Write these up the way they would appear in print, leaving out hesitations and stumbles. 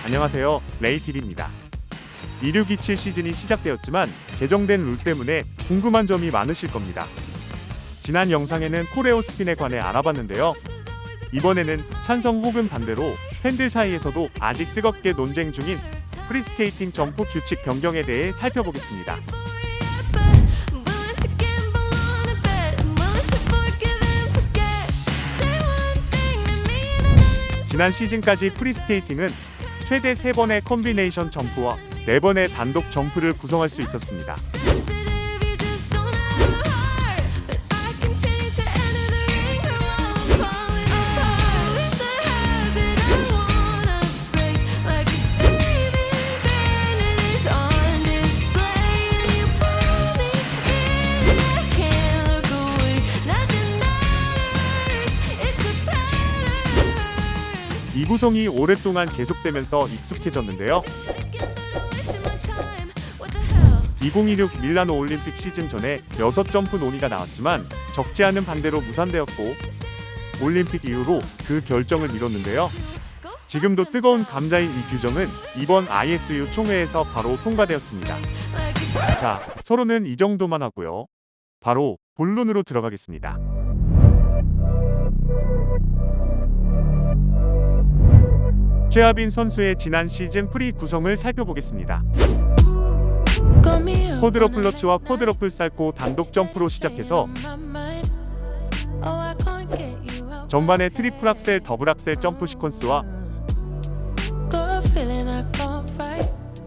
안녕하세요, 레이TV입니다. 2627 시즌이 시작되었지만 개정된 룰 때문에 궁금한 점이 많으실 겁니다. 지난 영상에는 코레오 스핀에 관해 알아봤는데요. 이번에는 찬성 혹은 반대로 팬들 사이에서도 아직 뜨겁게 논쟁 중인 프리스케이팅 점프 규칙 변경에 대해 살펴보겠습니다. 지난 시즌까지 프리스케이팅은 최대 3번의 콤비네이션 점프와 4번의 단독 점프를 구성할 수 있었습니다. 이 구성이 오랫동안 계속되면서 익숙해졌는데요. 2016 밀라노 올림픽 시즌 전에 6점프 논의가 나왔지만 적지 않은 반대로 무산되었고 올림픽 이후로 그 결정을 미뤘는데요. 지금도 뜨거운 감자인 이 규정은 이번 ISU 총회에서 바로 통과되었습니다. 자, 서로는 이 정도만 하고요. 바로 본론으로 들어가겠습니다. 최하빈 선수의 지난 시즌 프리 구성을 살펴보겠습니다. 쿼드러플러치와 쿼드러플 살코 단독 점프로 시작해서 전반에 트리플 악셀, 더블 악셀 점프 시퀀스와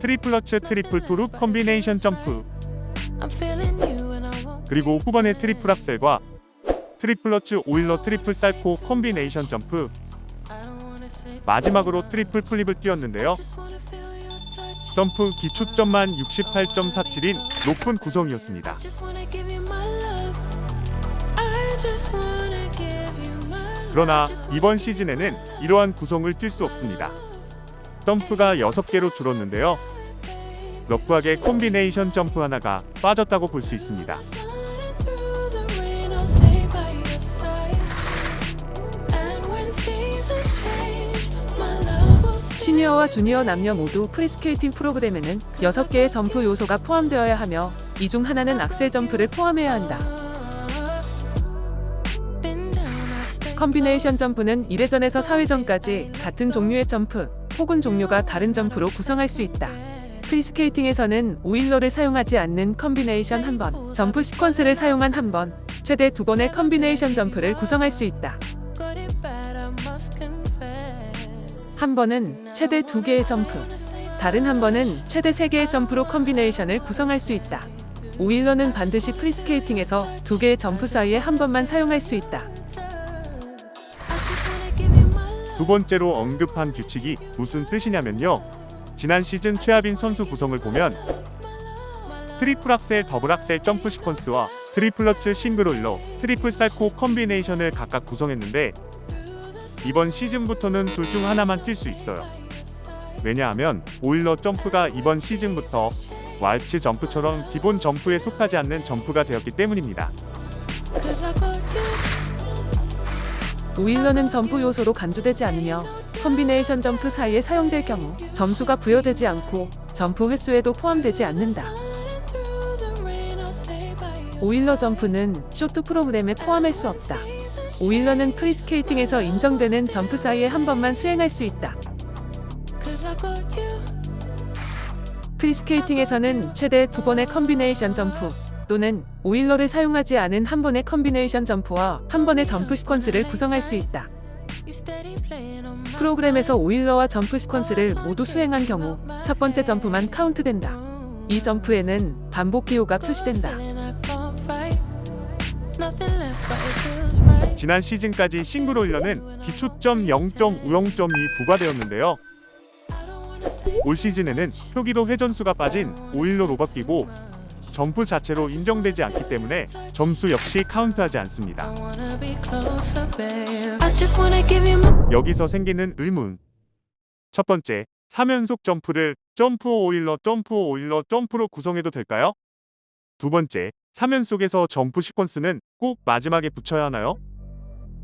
트리플러치, 트리플 토룩 콤비네이션 점프, 그리고 후반에 트리플 악셀과 트리플러치 오일러 트리플 살코 콤비네이션 점프, 마지막으로 트리플 플립을 띄웠는데요. 점프 기초점만 68.47인 높은 구성이었습니다. 그러나 이번 시즌에는 이러한 구성을 뛸 수 없습니다. 점프가 6개로 줄었는데요. 러프하게 콤비네이션 점프 하나가 빠졌다고 볼 수 있습니다. 시니어와 주니어 남녀 모두 프리스케이팅 프로그램에는 6개의 점프 요소가 포함되어야 하며 이 중 하나는 악셀 점프를 포함해야 한다. 컴비네이션 점프는 1회전에서 4회전까지 같은 종류의 점프 혹은 종류가 다른 점프로 구성할 수 있다. 프리스케이팅에서는 오일러를 사용하지 않는 컴비네이션 1번, 점프 시퀀스를 사용한 1번, 최대 2번의 컴비네이션 점프를 구성할 수 있다. 한 번은 최대 2개의 점프, 다른 한 번은 최대 3개의 점프로 컴비네이션을 구성할 수 있다. 오일러는 반드시 프리스케이팅에서 2개의 점프 사이에 한 번만 사용할 수 있다. 두 번째로 언급한 규칙이 무슨 뜻이냐면요. 지난 시즌 최하빈 선수 구성을 보면 트리플 악셀, 더블 악셀 점프 시퀀스와 트리플러치 싱글 오일러, 트리플 살코 콤비네이션을 각각 구성했는데 이번 시즌부터는 둘 중 하나만 뛸 수 있어요. 왜냐하면 오일러 점프가 이번 시즌부터 왈츠 점프처럼 기본 점프에 속하지 않는 점프가 되었기 때문입니다. 오일러는 점프 요소로 간주되지 않으며 컴비네이션 점프 사이에 사용될 경우 점수가 부여되지 않고 점프 횟수에도 포함되지 않는다. 오일러 점프는 쇼트 프로그램에 포함할 수 없다. 오일러는 프리스케이팅에서 인정되는 점프 사이에 한 번만 수행할 수 있다. 프리스케이팅에서는 최대 2번의 컴비네이션 점프 또는 오일러를 사용하지 않은 한 번의 컴비네이션 점프와 한 번의 점프 시퀀스를 구성할 수 있다. 프로그램에서 오일러와 점프 시퀀스를 모두 수행한 경우 첫 번째 점프만 카운트된다. 이 점프에는 반복 기호가 표시된다. 지난 시즌까지 싱글 오일러는 기초점 0.50점이 부과되었는데요. 올 시즌에는 표기도 회전수가 빠진 오일러로 바뀌고 점프 자체로 인정되지 않기 때문에 점수 역시 카운트하지 않습니다. 여기서 생기는 의문. 첫 번째, 3연속 점프를 점프 오일러, 점프 오일러, 점프로 구성해도 될까요? 두 번째, 3연속에서 점프 시퀀스는 꼭 마지막에 붙여야 하나요?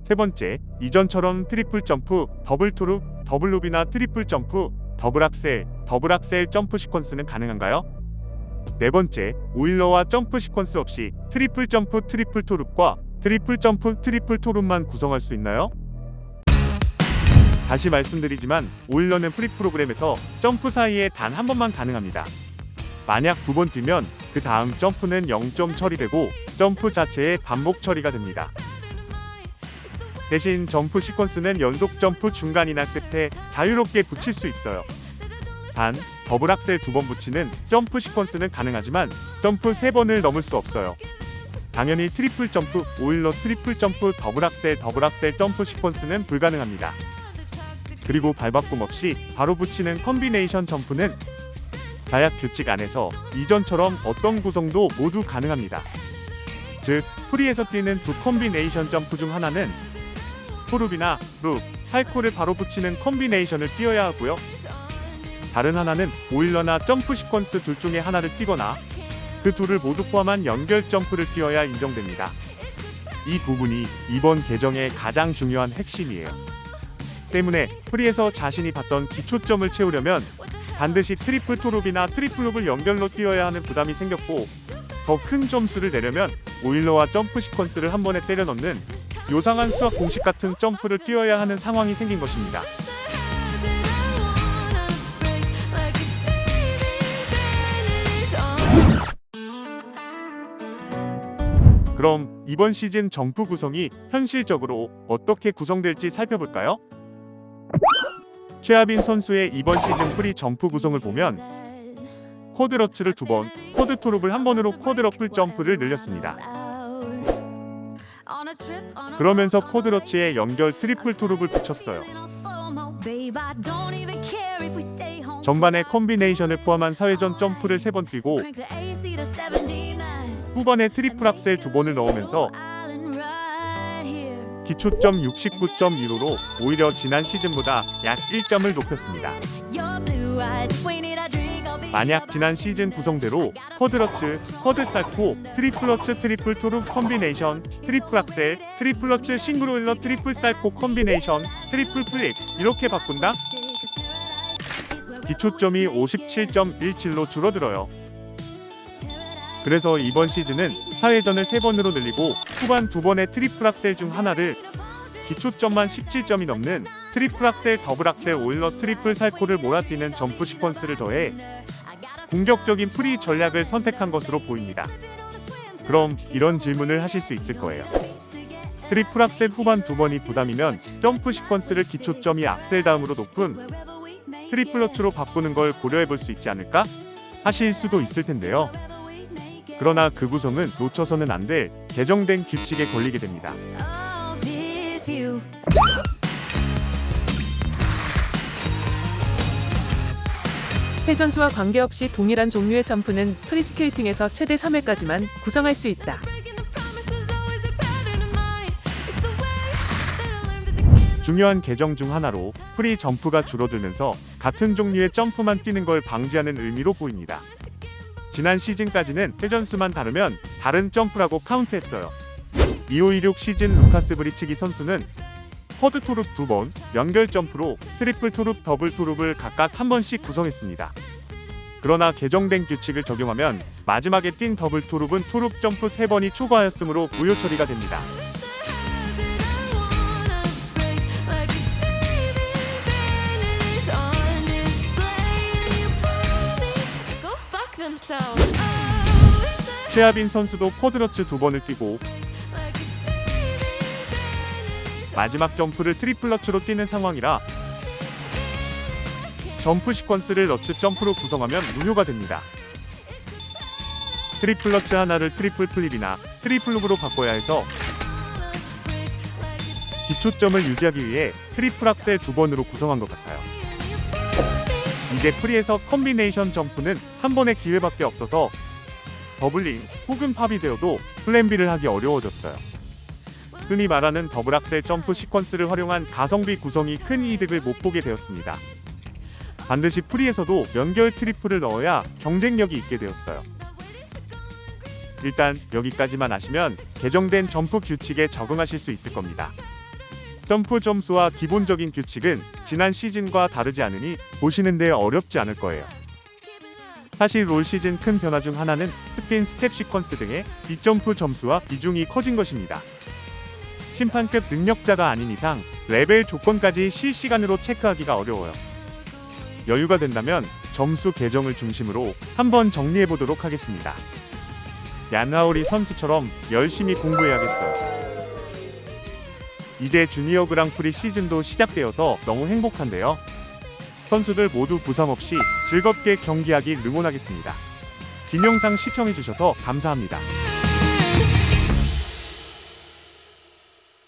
세 번째, 이전처럼 트리플 점프, 더블 토룩, 더블 루비나 트리플 점프, 더블 악셀 점프 시퀀스는 가능한가요? 네 번째, 오일러와 점프 시퀀스 없이 트리플 점프 트리플 토룹과 트리플 점프 트리플 토룹만 구성할 수 있나요? 다시 말씀드리지만 오일러는 프리 프로그램에서 점프 사이에 단 한 번만 가능합니다. 만약 두 번 뛰면 그 다음 점프는 0점 처리되고 점프 자체의 반복 처리가 됩니다. 대신 점프 시퀀스는 연속 점프 중간이나 끝에 자유롭게 붙일 수 있어요. 단, 더블 악셀 2번 붙이는 점프 시퀀스는 가능하지만 점프 3번을 넘을 수 없어요. 당연히 트리플 점프, 오일러 트리플 점프, 더블 악셀 점프 시퀀스는 불가능합니다. 그리고 발바꿈 없이 바로 붙이는 컴비네이션 점프는 자약 규칙 안에서 이전처럼 어떤 구성도 모두 가능합니다. 즉, 프리에서 뛰는 두 컴비네이션 점프 중 하나는 토룹이나 룹, 살코를 바로 붙이는 컴비네이션을 뛰어야 하고요. 다른 하나는 오일러나 점프 시퀀스 둘 중에 하나를 뛰거나 그 둘을 모두 포함한 연결 점프를 뛰어야 인정됩니다. 이 부분이 이번 개정의 가장 중요한 핵심이에요. 때문에 프리에서 자신이 봤던 기초점을 채우려면 반드시 트리플 토룹이나 트리플 룹을 연결로 뛰어야 하는 부담이 생겼고, 더 큰 점수를 내려면 오일러와 점프 시퀀스를 한 번에 때려 넣는 요상한 수학 공식 같은 점프를 뛰어야 하는 상황이 생긴 것입니다. 그럼 이번 시즌 점프 구성이 현실적으로 어떻게 구성될지 살펴볼까요? 최하빈 선수의 이번 시즌 프리 점프 구성을 보면 쿼드러츠를 2번, 쿼드 토룹을 한 번으로 쿼드러플 점프를 늘렸습니다. 그러면서 쿼드러츠에 연결 트리플 토룹을 붙였어요. 전반에 콤비네이션을 포함한 사회전 점프를 3번 뛰고 후반에 트리플 악셀 2번을 넣으면서 기초점 69.15로 오히려 지난 시즌보다 약 1점을 높였습니다. 만약 지난 시즌 구성대로 쿼드러츠, 쿼드 살코, 트리플러츠 트리플 토룹 콤비네이션, 트리플 악셀, 트리플러츠 싱글 오일러 트리플 살코 콤비네이션, 트리플 플립 이렇게 바꾼다? 기초점이 57.17로 줄어들어요. 그래서 이번 시즌은 사회전을 3번으로 늘리고 후반 2번의 트리플 악셀 중 하나를 기초점만 17점이 넘는 트리플 악셀, 더블 악셀, 오일러 트리플 살코를 몰아뛰는 점프 시퀀스를 더해 공격적인 프리 전략을 선택한 것으로 보입니다. 그럼 이런 질문을 하실 수 있을 거예요. 트리플 악셀 후반 2번이 부담이면 점프 시퀀스를 기초점이 악셀 다음으로 높은 트리플러츠로 바꾸는 걸 고려해 볼 수 있지 않을까? 하실 수도 있을 텐데요. 그러나 그 구성은 놓쳐서는 안 될 개정된 규칙에 걸리게 됩니다. 회전수와 관계없이 동일한 종류의 점프는 프리스케이팅에서 최대 3회까지만 구성할 수 있다. 중요한 개정 중 하나로 프리 점프가 줄어들면서 같은 종류의 점프만 뛰는 걸 방지하는 의미로 보입니다. 지난 시즌까지는 회전수만 다르면 다른 점프라고 카운트했어요. 2526 시즌 루카스 브리치기 선수는 쿼드 토룹 2번, 연결 점프로 트리플 토룹, 더블 토룹을 각각 한 번씩 구성했습니다. 그러나 개정된 규칙을 적용하면 마지막에 뛴 더블 토룹은 토룹 점프 3번이 초과하였으므로 무효 처리가 됩니다. 최하빈 선수도 쿼드러츠 2번을 뛰고 마지막 점프를 트리플러츠로 뛰는 상황이라 점프 시퀀스를 러츠 점프로 구성하면 무효가 됩니다. 트리플러츠 하나를 트리플 플립이나 트리플 룹으로 바꿔야 해서 기초점을 유지하기 위해 트리플 악셀 2번으로 구성한 것 같아요. 이제 프리에서 컴비네이션 점프는 한 번의 기회밖에 없어서 더블링 혹은 팝이 되어도 플랜 B를 하기 어려워졌어요. 흔히 말하는 더블 악셀 점프 시퀀스를 활용한 가성비 구성이 큰 이득을 못 보게 되었습니다. 반드시 프리에서도 연결 트리플을 넣어야 경쟁력이 있게 되었어요. 일단 여기까지만 아시면 개정된 점프 규칙에 적응하실 수 있을 겁니다. 점프 점수와 기본적인 규칙은 지난 시즌과 다르지 않으니 보시는데 어렵지 않을 거예요. 사실 올 시즌 큰 변화 중 하나는 스핀, 스텝 시퀀스 등의 빗점프 점수와 비중이 커진 것입니다. 심판급 능력자가 아닌 이상 레벨 조건까지 실시간으로 체크하기가 어려워요. 여유가 된다면 점수 계정을 중심으로 한번 정리해보도록 하겠습니다. 얀하오리 선수처럼 열심히 공부해야겠어요. 이제 주니어 그랑프리 시즌도 시작되어서 너무 행복한데요. 선수들 모두 부상 없이 즐겁게 경기하길 응원하겠습니다. 긴 영상 시청해주셔서 감사합니다.